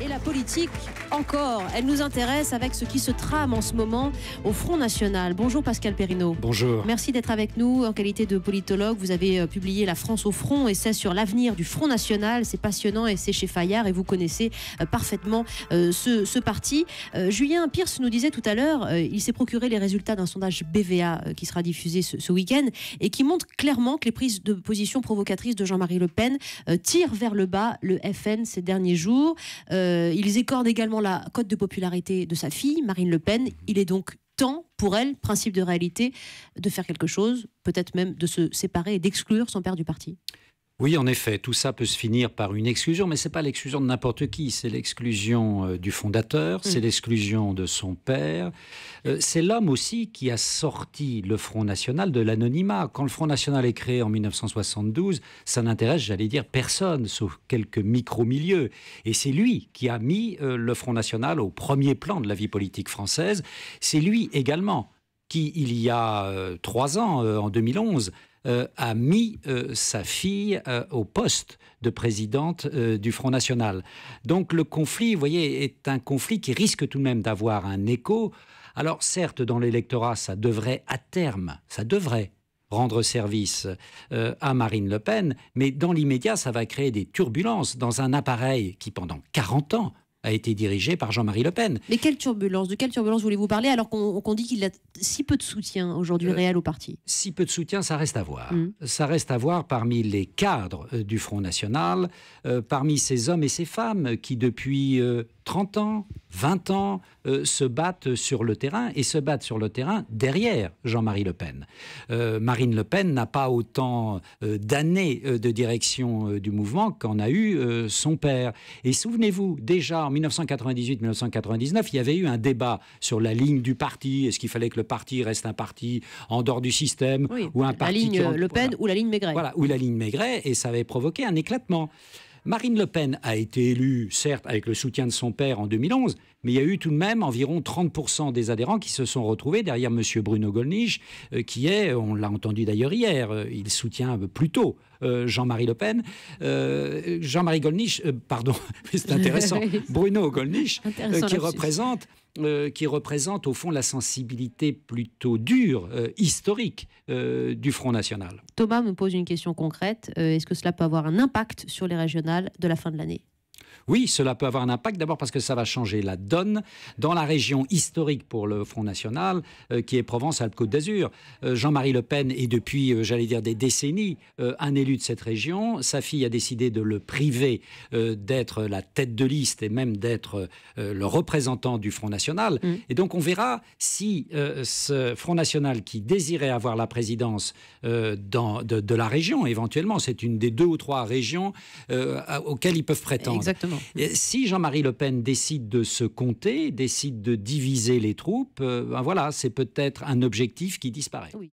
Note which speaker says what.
Speaker 1: Et la politique, encore, elle nous intéresse avec ce qui se trame en ce moment au Front National. Bonjour Pascal Perrineau.
Speaker 2: Bonjour.
Speaker 1: Merci d'être avec nous en qualité de politologue. Vous avez publié La France au front et c'est sur l'avenir du Front National. C'est passionnant et c'est chez Fayard et vous connaissez parfaitement ce parti. Julien Pirce nous disait tout à l'heure, il s'est procuré les résultats d'un sondage BVA qui sera diffusé ce week-end et qui montre clairement que les prises de position provocatrices de Jean-Marie Le Pen tirent vers le bas le FN ces derniers jours. Ils écornent également la cote de popularité de sa fille, Marine Le Pen. Il est donc temps pour elle, principe de réalité, de faire quelque chose, peut-être même de se séparer et d'exclure son père du parti.
Speaker 2: Oui, en effet, tout ça peut se finir par une exclusion, mais ce n'est pas l'exclusion de n'importe qui, c'est l'exclusion du fondateur, c'est l'exclusion de son père. C'est l'homme aussi qui a sorti le Front National de l'anonymat. Quand le Front National est créé en 1972, ça n'intéresse, j'allais dire, personne, sauf quelques micro-milieux. Et c'est lui qui a mis le Front National au premier plan de la vie politique française. C'est lui également qui, il y a 3 ans, en 2011, a mis sa fille au poste de présidente du Front National. Donc le conflit, vous voyez, est un conflit qui risque tout de même d'avoir un écho. Alors certes, dans l'électorat, ça devrait à terme, ça devrait rendre service à Marine Le Pen, mais dans l'immédiat, ça va créer des turbulences dans un appareil qui, pendant 40 ans, a été dirigé par Jean-Marie Le Pen.
Speaker 1: Mais quelle turbulence, de quelle turbulence voulez-vous parler alors qu'on dit qu'il a si peu de soutien aujourd'hui réel au parti?
Speaker 2: Si peu de soutien, ça reste à voir. Ça reste à voir parmi les cadres du Front National, parmi ces hommes et ces femmes qui depuis 30 ans, 20 ans, se battent sur le terrain et se battent sur le terrain derrière Jean-Marie Le Pen. Marine Le Pen n'a pas autant d'années de direction du mouvement qu'en a eu son père. Et souvenez-vous, déjà en 1998-1999, il y avait eu un débat sur la ligne du parti. Est-ce qu'il fallait que le parti reste un parti en dehors du système, ou un parti
Speaker 1: la ligne Le Pen, voilà, ou la ligne Maigret.
Speaker 2: Voilà, ou la ligne Maigret, et ça avait provoqué un éclatement. Marine Le Pen a été élue, certes, avec le soutien de son père en 2011, mais il y a eu tout de même environ 30% des adhérents qui se sont retrouvés derrière M. Bruno Gollnisch, qui est, on l'a entendu d'ailleurs hier, il soutient plutôt Jean-Marie Le Pen. Jean-Marie Gollnisch, pardon, c'est intéressant, Bruno Gollnisch, qui représente au fond la sensibilité plutôt dure, historique du Front National.
Speaker 1: Thomas me pose une question concrète. Est-ce que cela peut avoir un impact sur les régionales de la fin de l'année ?
Speaker 2: Oui, cela peut avoir un impact, d'abord parce que ça va changer la donne dans la région historique pour le Front National, qui est Provence-Alpes-Côte d'Azur. Jean-Marie Le Pen est depuis, j'allais dire, des décennies, un élu de cette région. Sa fille a décidé de le priver d'être la tête de liste et même d'être le représentant du Front National. Et donc on verra si ce Front National qui désirait avoir la présidence de la région, éventuellement, c'est une des 2 ou 3 régions auxquelles ils peuvent prétendre.
Speaker 1: Exactement.
Speaker 2: Si Jean-Marie Le Pen décide de se compter, décide de diviser les troupes, ben voilà, c'est peut-être un objectif qui disparaît. Oui.